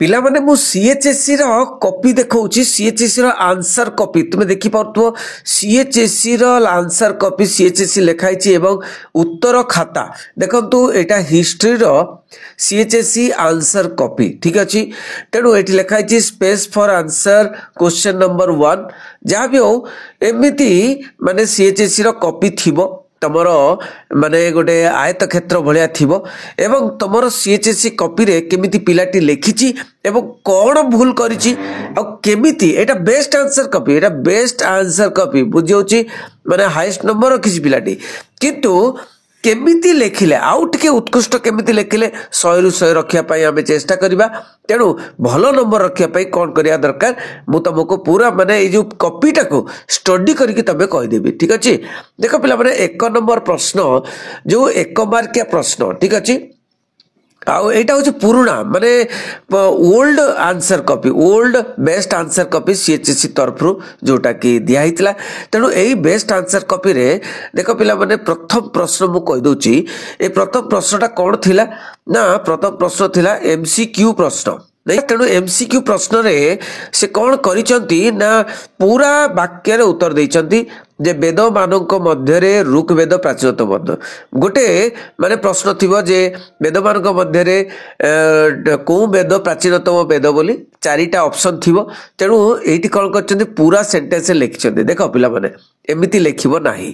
पिला माने मु सीएचएससी रो कॉपी देखौछि सीएचएससी रो आंसर कॉपी तुमे देखि पाउथबो सीएचएससी रो आंसर कॉपी सीएचएससी लिखाई छि एवं उत्तर खाता देखंतु एटा हिस्ट्री रो सीएचएससी आंसर कॉपी ठीक अछि तेनु एठी लिखाई छि space for answer question number 1 जहा भी हो एमिति माने सीएचएससी रो कॉपी थिबो तमर माने गोटे आयत क्षेत्र भलिया थिबो एवं तमर सीएचएससी कॉपी रे केमिति पिलाटी लेखिची एवं कोन भूल करिची आ केमिति एटा बेस्ट आंसर कॉपी बुझियोची माने हाईएस्ट नंबर रखिची पिलाटी किंतु केमिति लेखिले आउ टिके उत्कृष्ट केमिति लेखिले 100 रु 100 रखिया पई आमे चेष्टा करिबा तेणु भलो नंबर रखिया पई कोन करिया दरकार मु तुमको पूरा माने ए जो कॉपीटा को स्टडी करके तबे कहि देबी ठीक अछि देखो पिला माने 1 नंबर प्रश्न जो 1 मार्किया प्रश्न ठीक अछि आउ एटा होची पुराना माने old answer copy old best answer copy CHSE तरफरु जोटा कि दिया हितला तेणु एई बेस्ट आंसर कॉपी रे देखो पिला माने प्रथम प्रश्न मु कहि दोची ए प्रथम प्रश्नटा कोन थिला ना प्रथम प्रश्न थिला एमसीक्यू प्रश्न नहीं तेणु एमसीक्यू प्रश्न रे से कौन करिसंती ना पूरा वाक्य रे उत्तर देइसंती जे वेद मानक मध्य रे ऋक वेद प्राचीनतम वेद गोटे माने प्रश्न थिबो जे वेद मानक मध्य रे को वेद प्राचीनतम वेद बोली चारिटा ऑप्शन थिबो तेणु एठी कौन करचंती पूरा सेंटेंस रे लिखिसंती देखो पिला माने एमिति लेखिबो नाही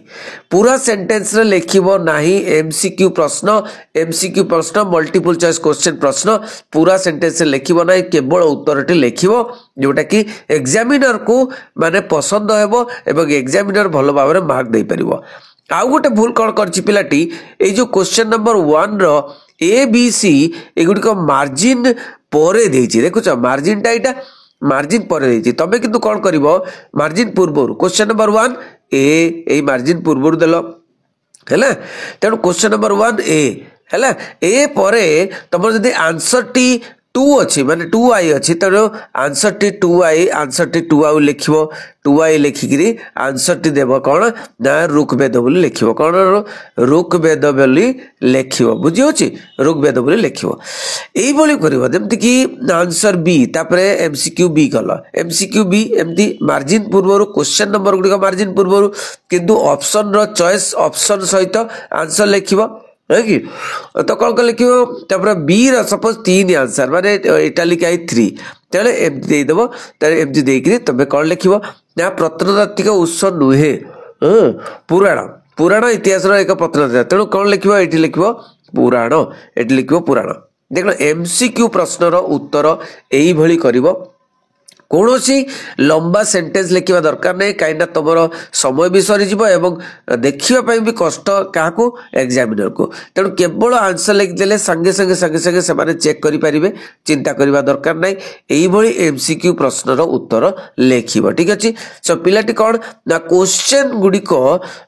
पूरा सेंटेंस रे लेखिबो नाही एमसीक्यू प्रश्न मल्टीपल चॉइस क्वेश्चन प्रश्न पूरा सेंटेंस रे लेखिबो नाही केवल उत्तरटी लेखिबो जोटा कि एग्जामिनर को माने पसंद हेबो एवं एग्जामिनर भलो भाबरे मार्क दे परिबो आउ गोटे भूल कौन करछि पिलाटी ए जो क्वेश्चन नंबर 1 रो ए बी सी एगुडी को मार्जिन परे देछि देखुछ मार्जिन टा एटा मार्जिन परे देछि तबे किंतु कौन करिवो मार्जिन पूर्वरु क्वेश्चन नंबर 1 ए मार्जिन पूर्वरु देलो हैला तेणु क्वेश्चन नंबर 1 ए हैला ए परे तमर जदी आंसर टी 2 अच्छी माने 2i अच्छी तेणु आंसर टी 2i लिखिबो 2i लिखिकरी आंसर टी देबो कोन ना ऋग्वेद बोली लिखिबो कोन ऋग्वेद बोली लिखिबो बुझियोची ऋग्वेद बोली लिखिबो एई बोली करिवो जेमति कि आंसर बी तापरे एमसीक्यू बी कलो एमसीक्यू बी एमति मार्जिन पूर्वरु क्वेश्चन नंबर गुडी को मार्जिन पूर्वरु किंतु ऑप्शन रो चॉइस ऑप्शन सहित आंसर लिखिबो है कि तो कौन कर लिखिबो तापर बी रा सपोज 3 आंसर माने इटालिक आई 3 तले एमती दे देबो तले एमती देकरी तबे कौन लिखिबो ना प्रत्नतात्विक उत्स नुहे पुराण इतिहास रो एक प्रत्नतात्विक तेणु कौन लिखिबो एठी लिखिबो पुराण एठी लिखिबो पुराण देखो एमसीक्यू प्रश्न रो उत्तर एई भली करिवो कौनसी लंबा सेंटेंस लिखा दरकार नहीं कहीं तुम समय भी सरीज एवं देखा भी कष्ट क्या एग्जामिनर को तेणु केवल आंसर लिखिदे संगे संगे संगे संगे से चेक करें चिंता करने दरकार नहीं यही एमसीक्यू प्रश्न उत्तर लिख ठीक अच्छे सो पिलाटी कौन ना क्वेश्चन गुड़िक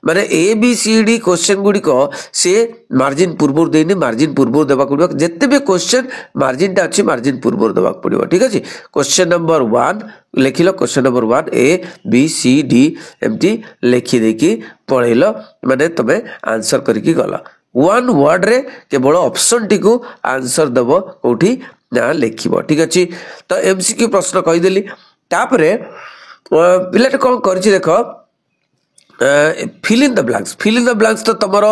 माने A B C D question गुड़िक सी मार्जिन पूर्व देनी मार्जिन पूर्व देवा पड़ो जिते भी क्वेश्चन मार्जिन टा अच्छी मार्जिन पूर्व देवा पड़ो ठीक अच्छे क्वेश्चन नंबर 1 लिखिल question number 1 A B C D एमती लिखि देकी पढ़ेल माने तमे आंसर करके गला 1 वर्ड रे केवल ऑप्शन टी को आंसर दबो कोठी ना लिखिबो ठीक अछि तो एमसीक्यू प्रश्न कहि देली तापरे पिलाटे कोन करछि देखो फिल इन द ब्लैंक्स तो तुमर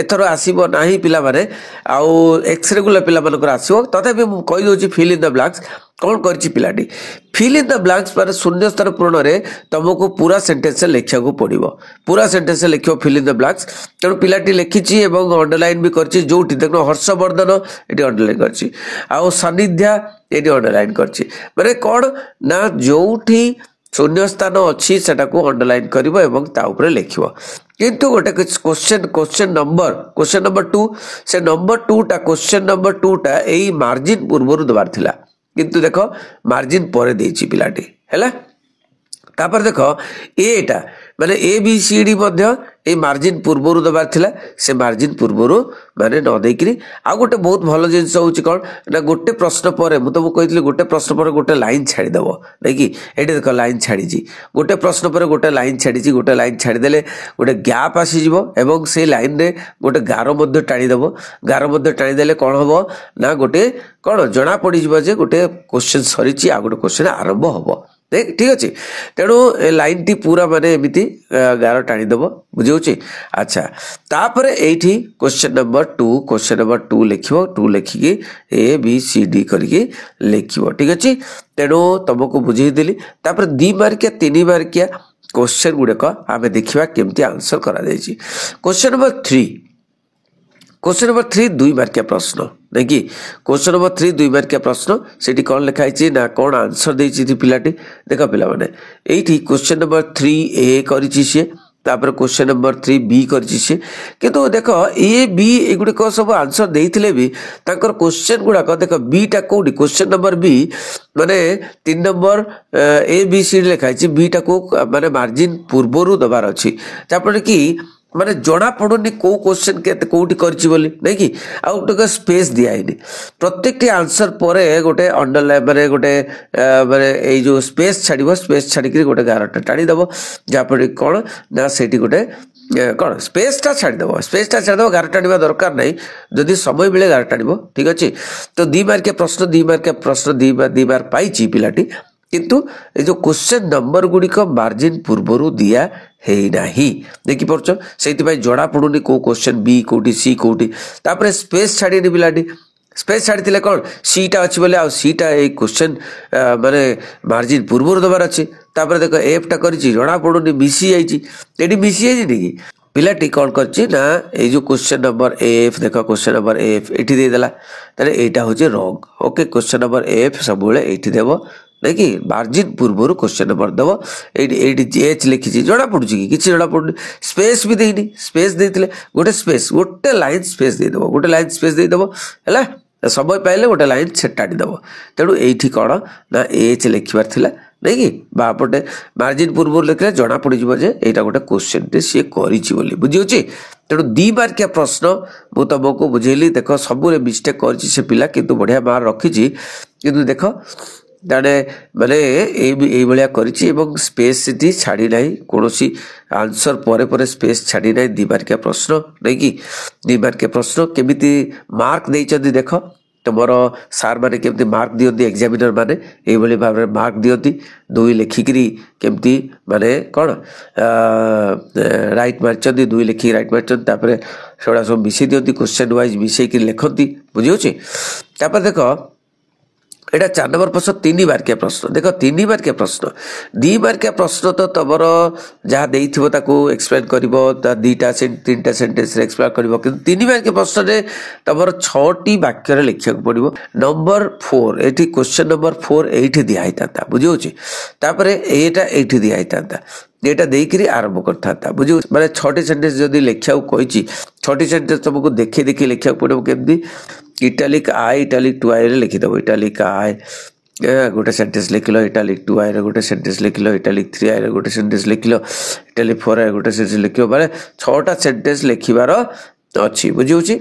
एथर आसीबो नाही पिला माने आउ एक्स रेगुलर पिला मानकर आसीबो तथापि मु कहि दोछि फिल इन द ब्लैंक्स कौन करछि पिलाटी फिल इन द ब्लैंक्स पर शून्य स्थान पूर्ण रे तुमको पूरा सेंटेंस लिखिया को पड़िबो पूरा सेंटेंस लिखियो फिल इन द ब्लैंक्स तेणु पिलाटी लिखिछि एवं अंडरलाइन भी करछि जोठी देखो हर्षवर्धन एटी अंडरलाइन करछि आउ सानिध्या एटी अंडरलाइन करछि माने कोन ना जोठी शून्य स्थान अच्छी सेटा को अंडरलाइन करिवो एवं ता ऊपर लिखिवो किंतु गोटे क्वेश्चन नंबर 2 से नंबर 2 टा क्वेश्चन नंबर 2 टा एई मार्जिन पूर्वरु दबार थिला किंतु देखो मार्जिन परे देछि पिलाटी हैला तापर देख एटा माने ए बी सी डी ए मार्जिन पूर्वर दबार थिला से मार्जिन पूर्वर माने न देकरी आ गोटे बहुत भल जिनस होची कोन ना गोटे प्रश्न पर मु तुमको कहितली गोटे प्रश्न पर गोटे लाइन छाड़ी दबो नै कि एटे देख लाइन छाड़ी जी गोटे प्रश्न पर गोटे लाइन छाड़ी जी गोटे लाइन छाड़ी देले गोटे गैप आसी जिवो एवं से लाइन रे गोटे गारो मध्ये टाणी दबो गारो मध्ये टाणी देले कोन हबो ना गोटे कोन जणा पड़ी जिवो जे गोटे क्वेश्चन सरीची आ गोटे क्वेश्चन आरंभ हबो ठीक अच्छे तेणु लाइन टी पूरा माने एमती गार टाणी दब बुझे अच्छा तापर एठी क्वेश्चन नंबर 2 लिखिबो 2 लिखिकी ए बी सी डी करके लिखिबो ठीक अच्छे तेणु तुमको बुझे देली तापर 2 मार्किया 3 मार्किया क्वेश्चन गुड़क आम देखा केमती आंसर करा जायछि क्वेश्चन नंबर 3 2 मार्किया प्रश्न नहीं कि क्वेश्चन नंबर 3 2 मार्किया प्रश्न से कौन लिखाई ना कौन आंसर देती पिलाटी देख पिला माने एठी क्वेश्चन नंबर 3 ए करिछि से तापर क्वेश्चन नंबर 3 बी करिछि से किंतु देख ए बी एगुड़िक सब आंसर देइथिले भी तांकर क्वेश्चन गुड़ाक देख बी टा कोडी क्वेश्चन नंबर बी माने 3 नंबर ए बी सी लिखाई बी टा को माने मार्जिन पूर्वरु दबार अछि तापर कि माने जड़ा पड़ुनी को क्वेश्चन केते कोठी करछि बोली नै कि आ गोटे स्पेस दियाइनी प्रत्येक टी आंसर परे गोटे अंडरलाइन माने गोटे माने ए जो स्पेस छाड़िबो स्पेस छाड़ी गोटे गारटा टाणी दबो जा पर कोन ना सेठी गोटे कौन स्पेसटा छाड़ीदेव गार टाणवा दरकार नहीं जदि समय मिले गार टाणव ठीक अच्छे तो 2 मार्किया प्रश्न 2 मार्क पाई पिलाटी किंतु ए जो क्वेश्चन नंबर गुड़िक मार्जिन पूर्वर दिया है नहीं देखी पार्छ से जड़ा पड़ुनी को क्वेश्चन बी कोटी सी कोटी तापर स्पेस छाड़ी पिलाटी स्पेस छाड़ी कौन सीटा अच्छी बोले आ सीटा ए क्वेश्चन माने मार्जिन पूर्वर दबार अच्छे तापर देख एफ टा कर जड़ा पड़ुनी मिसी जाइए मिसी जाइए कि पिलाटी कौन करछि ना ए जो क्वेश्चन नंबर एफ देख क्वेश्चन नंबर एफ एठी दे देला ताले एटा होचे wrong okay question number F सब बेले एठी देबो देखि मार्जिन पूर्वर क्वेश्चन नंबर दब एटी एच लिखी जना पड़ुची कि किसी जना पड़ुनी स्पेस भी देनी स्पेस देते गोटे लाइन स्पेस देदेव गोटे लाइन स्पेस देदेव है समय पाइले गोटे लाइन से टाणीदेव तेणु ये कौन ना एच लिखार थिला नहीं कि बापटे मार्जिन पूर्व लिखले जना पड़ जाए गोटे क्वेश्चन टे सी कर बुझे तेणु 2 मार्किया प्रश्न मु तुमको बुझेली देख सब मिस्टेक कर पिला किंतु बढ़िया मार्क रखी किंतु देख ताने माने ए भलिया करिछि एवं स्पेस टी छाड़ी नाही कोनोसी आंसर परे परे स्पेस छाड़ी नाही 2 मार्किया प्रश्न नहीं कि 2 मार्किया प्रश्न केमिति मार्क देइछथि देख तुमर सार माने केमती मार्क दियंती एग्जामिनर माने ए भली भाबरे मार्क दियंती 2 लिखिकरी केमती माने कोन राइट मारचंती 2 लिखि राइट मारचंती तापरे सेडा सब मिसै दियंती क्वेश्चन वाइज मिसै कि लिखंती बुझियोछि तापर देखो एटा 4 नंबर प्रश्न 3 मार्किया प्रश्न देख 3 मार्किया प्रश्न 2 मार्किया प्रश्न तो तुम जहाँ देइथिबो ताको एक्सप्लेन करिवो ता 2टा 3टा सेंटेंस रे एक्सप्लेन करिवो किंतु 3 मार्किया प्रश्न रे तुम 6टी वाक्य रे लिखिया पड़िवो नंबर 4 एठी क्वेश्चन नंबर 4 एठी दिया हिताता बुझियोछि तापरे एटा एठी दिया हिताता एटा देइकरी आरंभ करथा बुझियो माने 6टी सेंटेंस जदी लिखिया कहिछि 6टी सेंटेंस तुमको देखि देखि लिखिया पड़िवो केमदी इटालिक आई इटालिक 2 आई रे लिखिदेव इटालिक आई गोटे सेंटेंस लिखिल इटालिक 2 आई रे गोटे सेंटेंस लिखिल इटालिक 3 आई रे गोटे सेंटेंस लिखिल इटालिक 4 आई गोटे सेंटेंस लिखियो माने 6टा सेंटेंस लिखिबार अछि बुझियोछि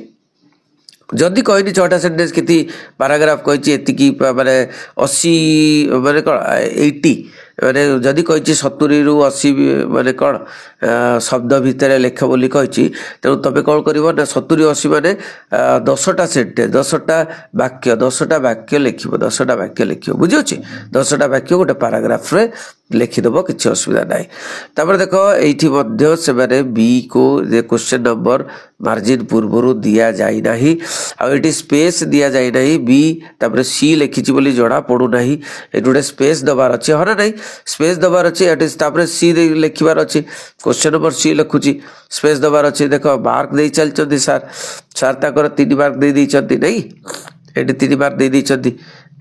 जदि कहनी 6टा सेंटेंस केती पैराग्राफ कहिछि एतिकी माने 80 माने कोन 80 माने जदि कहिछि 70 रु 80 माने कोन शब्द भितर लेख बोली कहिछि तेणु तबे कोन करिवो ना 70 80 माने 10टा सेंटेंस 10टा वाक्य लिखिबो 10टा वाक्य लिखिबो बुझियोछि 10टा वाक्य गोटे पैराग्राफ रे लिखिदेव किसी असुविधा ना तापर देख ये मध्य से बी को क्वेश्चन नंबर मार्जिन पूर्वर दि जाए ना आउ स्पेस दि जाए ना बी तापर सी लिखी बोली जना पड़ूना ये गोटे स्पेस दबार अच्छे हाँ ना नहीं स्पेस दबार अच्छे तापर सी लिखार अच्छे क्वेश्चन नंबर सी लिखुची स्पेस दबार अच्छे देख मार्क दे चलते सार सार ताकर 3 मार्क दे नहीं ये 3 मार्क दे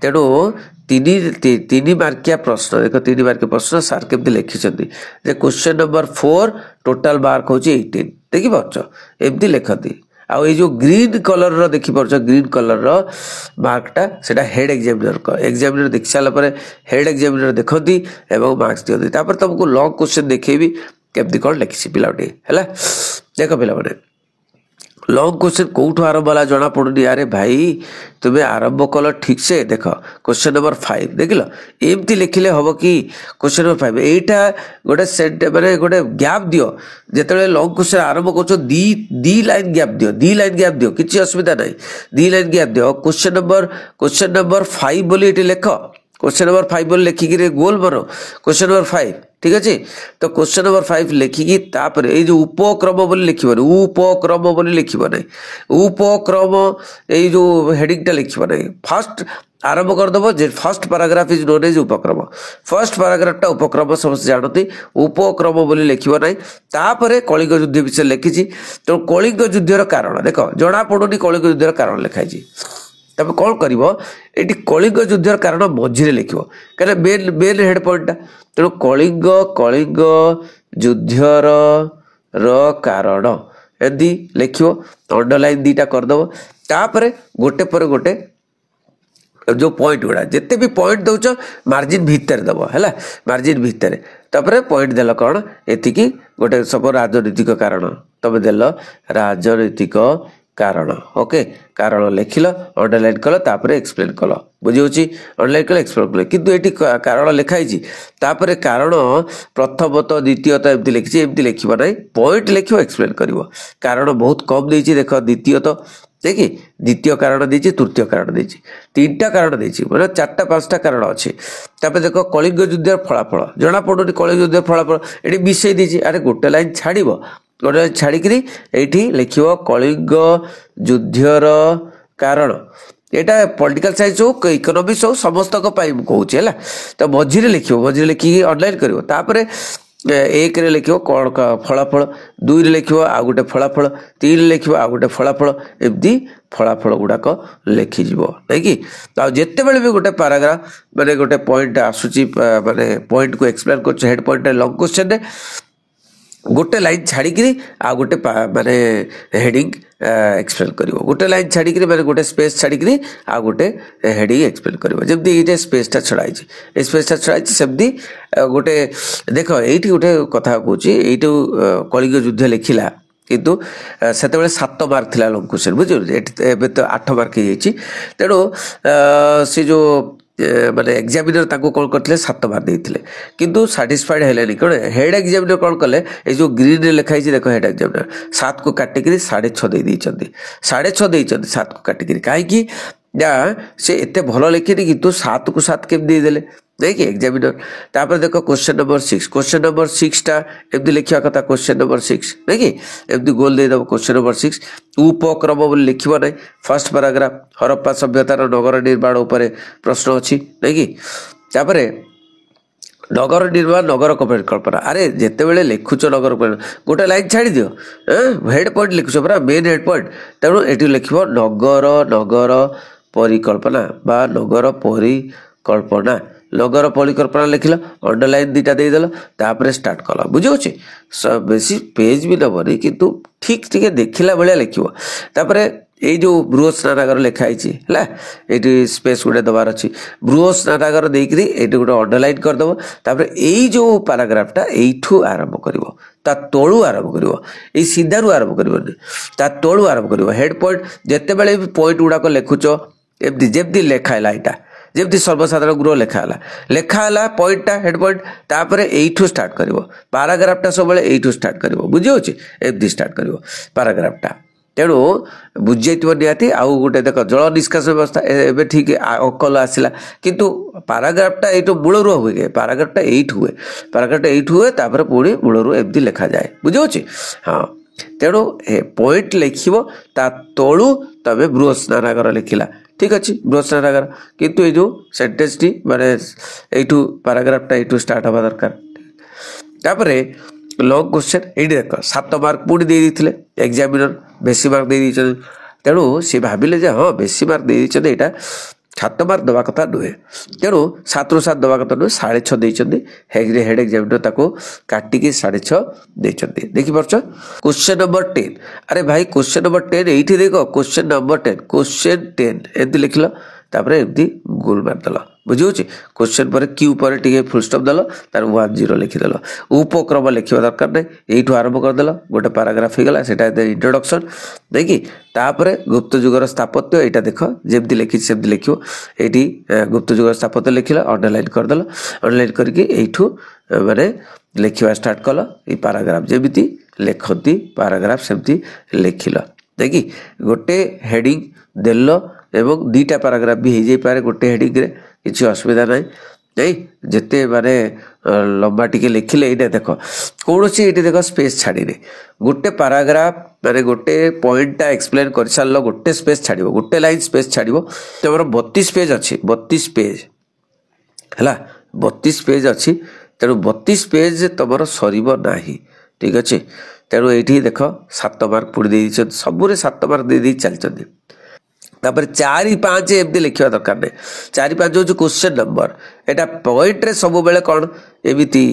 तेणु 3 मार्किया प्रश्न देख 3 मार्किया प्रश्न सार केमती लिखिं क्वेश्चन नंबर 4 टोटाल मार्क हूँ 18 देखी पार्छ एमती लिखती आउ ये जो ग्रीन कलर रो देखि परछ ग्रीन कलर रो मार्कटा सेटा हेड एग्जामिनर देख सारा हेड एग्जामिनर देखती एवं मार्क्स दिखती तापर तुमको लॉन्ग क्वेश्चन देखेबी केमती कौन लिखी पिलाटी है देख पिला लॉन्ग क्वेश्चन कौटू आरंभ है जना पड़ुनी अरे भाई तुम्हें आरंभ कल ठीक से देख क्वेश्चन नंबर 5 देख लो एमती लिखिले हम कि क्वेश्चन नंबर 5 एटा गोटे सेट माने गोटे गैप दियो जिते लॉन्ग क्वेश्चन आरंभ कर दी लाइन गैप दियो किसी असुविधा ना दी लाइन गैप दियो क्वेश्चन नंबर 5 बोली लिख क्वेश्चन नंबर 5 बोली लिखिकी गोल मर क्वेश्चन नंबर 5 ठीक अच्छे तो क्वेश्चन नंबर 5 लिखिकी तापर ये जो उपक्रम बोली लिखब उपक्रम बोली लिखब ना उपक्रम ये जो हेडिंग टा लिखब ना फास्ट आरंभ करदेव जे first paragraph is known as उपक्रम फर्स्ट पैराग्राफटा उपक्रम समस्त जानती उपक्रम बोली लिखब ना तापर कलिंग युद्ध विषय लिखी तो कलिंग युद्धर कारण देख जना पड़ुनी कलिंग युद्धर कारण लिखाई तब कौन कर ये कलिंग युद्धर कारण मझे लिख क्या मेन हेड पॉइंटा तेणु कलिंग युद्धर कारण एमती लिख अंडरलाइन दीटा करदेव तापर गोटे पर गोटे जो पॉइंट गुड़ा जिते भी पॉइंट दौच मार्जिन भितर दब है मार्जिन भितर तापर पॉइंट देल कौन एतिकी गोटे सब राजनीतिक कारण तुम देल राजनीतिक कारण ओके कारण लिखिल अंडरलाइन कल तापर एक्सप्लेन कल बुझी अंडरलाइन कल एक्सप्लेन कल किंतु ये कारण लिखाई तापर कारण प्रथमत द्वितीयत एमती लिखी एमती लिख ना पॉइंट लिख एक्सप्लेन कर कारण बहुत कम देती देख द्वितीयत देखिए द्वितीय कारण देती तृतीय कारण देती 3टा कारण देती मतलब 4टा 5टा कारण अच्छे तापर देख कलिंग युद्धर फलाफल जना पड़ुनी कलिंग युद्धर फलाफल ये मिसई देती अरे गोटे लाइन छाड़ गोटे छाड़िकी ये लिख कलिंग युद्धर कारण यहाँ पॉलिटिकल साइंस हो इकोनॉमिक्स हो समस्त कहूँ है तो मझे लिखिकी ऑनलाइन कर एक लिख कौन फलाफल 2 लिख आउ गोटे फलाफल 3 लिख आउ गोटे फलाफल एमती फलाफल गुड़ाक लिखिज नहीं कि जिते बड़े भी गोटे पैराग्राफ माने गोटे पॉइंट आसूची माने पॉइंट को एक्सप्लेन कर हेड पॉइंट लॉन्ग क्वेश्चन गोटे लाइन छाड़िकी आ गोटे माने हेडिंग एक्सप्लेन कर गोटे लाइन छाड़िकी माने गोटे स्पेस छाड़िकी आ गोटे हेडिंग एक्सप्लेन कर जमी ये स्पेसटा छड़ाई स्पेसटा छड़ाई सेमती गोटे देख ये गोटे कथा कहूँ ये कलिंग युद्ध लिखिला किंतु से 7 मार्क थी लॉन्ग क्वेश्चन बुझे तो 8 मार्क हो तेणु से जो माने एग्जामिनर ताको कौन करते 7 मार्क देते किंतु साटिस्फाइड है कौन हेड एग्जामिनर कौन कले ये जो ग्रीन लिखाई देख हेड एग्जामिनर 7 को काटिक 6.5 देते 6.5 देते 7 को काटिक कहीं से एत भल लिखिनी किंतु 7 को 7 केम देदेले नहीं कि एग्जामिनर तापर देख क्वेश्चन नंबर 6 टा एमती लिखा कथा क्वेश्चन नंबर 6 नहीं कि एमती गोल देदेव क्वेश्चन नंबर 6 उपक्रम बोली लिख ना फर्स्ट पैराग्राफ हरप्पा सभ्यतार नगर निर्माण उपर प्रश्न अच्छी नहीं कि तापर नगर निर्माण नगर परिकल्पना अरे जिते बड़े लिखुच नगर गोटे लाइन छाड़ दियो हेड पॉइंट लिखुच पूरा मेन हेड पॉइंट तेणु ये लिख नगर परिकल्पना बा नगर परिकल्पना नगर परिकल्पना लिखल अंडरलाइन 2टा देदेल तापर स्टार्ट कल बुझे बेसी पेज भी नबनी किंतु ठीक ठीक देखला भाया लिख तापर ये जो बृहत् स्नानागार लिखाई है ये स्पेस गोटे दबार अच्छी बृहत् स्नानागार देकर ये गोटे अंडरलाइन करदेव तापर यही जो पैराग्राफटा यू आरंभ कर तलू आरंभ कर सीधारू आरंभ कर तलू आरंभ कर हेड पॉइंट जिते बड़े भी पॉइंट गुड़ाक लिखुच एमती जमी लिखाला यहाँ जमी सर्वसाधारण गृह लिखाला पॉइंटा हेड पॉइंट तापर यू स्टार्ट कर पैराग्राफटा सब यू स्टार्ट कर बुझे एमती स्टार्ट कर पैराग्राफटा तेणु बुझे निहाती आउ गोटे देख जल निष्कासन व्यवस्था एवं ठीक अकल आसला किंतु पैराग्राफटा ये मूलर हुए पैराग्राफटा एट हुए तापर पुणी मूलर एमती लिखा जाए बुझे हाँ तेणु पॉइंट लिख तलू तमें बृहत् स्नानागार लिखला ठीक अच्छे बृहत् स्नानागार किंतु ये जो सेंटेंस टी माने यू पैराग्राफटा यू स्टार्ट हवा दरकार तापर लॉन्ग क्वेश्चन ये देख 7 मार्क पुणी देते एग्जामिनर बेसी मार्क दे तेणु सी भाविले हाँ बेसी मार्क देते यहाँ 7 ମାର୍କ ଦେବା କଥା ନୁହେଁ। ତେଣୁ 7ରୁ 7 ଦେବା କଥା ନୁହେଁ, 6.5 ଦେଇଛନ୍ତି। ହେଡ୍ ଏକ୍ସାମିନର ତାକୁ କାଟିକି 6.5 ଦେଇଛନ୍ତି। ଦେଖିପାରୁଛ। Question number 10। ଆରେ ଭାଇ କ୍ୱେଶ୍ଚନ ନମ୍ବର 10 ଏଇଠି ଦେଖ, କ୍ୱେଶ୍ଚନ ନମ୍ବର 10 କ୍ୱେଶ୍ଚନ 10 ଏମିତି ଲେଖିଲ, ତାପରେ ଏମିତି ଗୋଲ ମାରିଦେଲ। ବୁଝିହେଉଛି। କ୍ୱେଶ୍ଚନ ପରେ କ୍ୟୁ ପରେ ଟିକେ ଫୁଲ୍ ଷ୍ଟପ୍ ଦେଲ, ତାର 10 ଲେଖିଦେଲ। ଉପକ୍ରମ ଲେଖିବା ଦରକାର ନାହିଁ, ଏଇଠୁ ଆରମ୍ଭ କରିଦେଲ, ଗୋଟେ ପାରାଗ୍ରାଫ ହେଇଗଲା, ସେଟା ଇଣ୍ଟ୍ରୋଡକ୍ସନ୍ ଦେଇକି ତାପରେ ଗୁପ୍ତ ଯୁଗର ସ୍ଥାପତ୍ୟ ଏଇଟା ଦେଖ, ଯେମିତି ଲେଖିଛି ସେମିତି ଲେଖିବ। ଏଇଠି ଗୁପ୍ତ ଯୁଗର ସ୍ଥାପତ୍ୟ ଲେଖିଲ, ଅଣ୍ଡରଲାଇନ୍ କରିଦେଲ। ଅଣ୍ଡରଲାଇନ୍ କରିକି ଏଇଠୁ ମାନେ ଲେଖିବା ଷ୍ଟାର୍ଟ କଲ। ଏଇ ପାରାଗ୍ରାଫ ଯେମିତି ଲେଖନ୍ତି ପାରାଗ୍ରାଫ ସେମିତି ଲେଖିଲ। ଦେଖି ଗୋଟେ ହେଡ଼ିଂ ଦେଲ ଏବଂ 2ଟା ପାରାଗ୍ରାଫ ବି ହେଇଯାଇପାରେ ଗୋଟେ ହେଡ଼ିଂରେ, କିଛି ଅସୁବିଧା ନାହିଁ। ନାଇଁ ଯେତେ ମାନେ ଲମ୍ବା ଟିକେ ଲେଖିଲେ, ଏଇଟା ଦେଖ କୌଣସି ଏଇଠି ଦେଖ ସ୍ପେସ୍ ଛାଡ଼ିନି। ଗୋଟେ ପାରାଗ୍ରାଫ ମାନେ ଗୋଟେ ପଏଣ୍ଟଟା ଏକ୍ସପ୍ଲେନ୍ କରିସାରିଲ, ଗୋଟେ ସ୍ପେସ୍ ଛାଡ଼ିବ, ଗୋଟେ ଲାଇନ୍ ସ୍ପେସ୍ ଛାଡ଼ିବ। ତମର 32 ପେଜ୍ ଅଛି, 32 ପେଜ୍ ହେଲା, 32 ପେଜ୍ ଅଛି। ତେଣୁ 32 ପେଜ୍ ତମର ସରିବ ନାହିଁ। ଠିକ୍ ଅଛି। ତେଣୁ ଏଇଠି ଦେଖ 7 ମାର୍କ ପୁଣି ଦେଇଛନ୍ତି, ସବୁରେ 7 ମାର୍କ ଦେଇ ଚାଲିଛନ୍ତି। ତାପରେ 4, 5 ଏମିତି ଲେଖିବା ଦରକାର ନାହିଁ। 4, 5 ହେଉଛି କ୍ୱେଶ୍ଚନ ନମ୍ବର। ଏଇଟା ପଏଣ୍ଟରେ ସବୁବେଳେ କ'ଣ ଏମିତି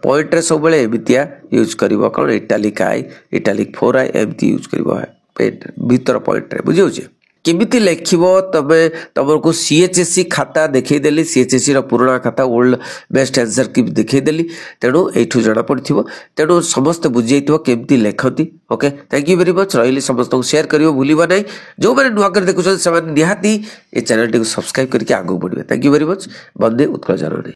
ପଏଣ୍ଟରେ ସବୁବେଳେ ଏମିତିଆ ୟୁଜ୍ କରିବ, କ'ଣ ଇଟାଲିକ୍ I, ଇଟାଲିକ୍ 4I ଏମିତି ୟୁଜ୍ କରିବ ଭିତର ପଏଣ୍ଟରେ। ବୁଝିହେଉଛି। କେମିତି ଲେଖିବ ତମେ, ତମକୁ CHSE ଖାତା ଦେଖେଇଦେଲି, CHSEର ପୁରୁଣା ଖାତା ଓଲ୍ଡ ବେଷ୍ଟ ଆନ୍ସର କି ଦେଖେଇଦେଲି। ତେଣୁ ଏଇଠୁ ଜଣାପଡ଼ିଥିବ। ତେଣୁ ସମସ୍ତେ ବୁଝିଯାଇଥିବ କେମିତି ଲେଖନ୍ତି। Okay, thank you very much. ରହିଲି, ସମସ୍ତଙ୍କୁ ସେୟାର କରିବ ଭୁଲିବ ନାହିଁ। ଯେଉଁମାନେ ନୂଆ କରି ଦେଖୁଛନ୍ତି ସେମାନେ ନିହାତି ଏ ଚ୍ୟାନେଲଟିକୁ ସବସ୍କ୍ରାଇବ୍ କରିକି ଆଗକୁ ବଢ଼ିବେ। Thank you very much. ବନ୍ଦେ ଉତ୍କଳ ଜନନୀ।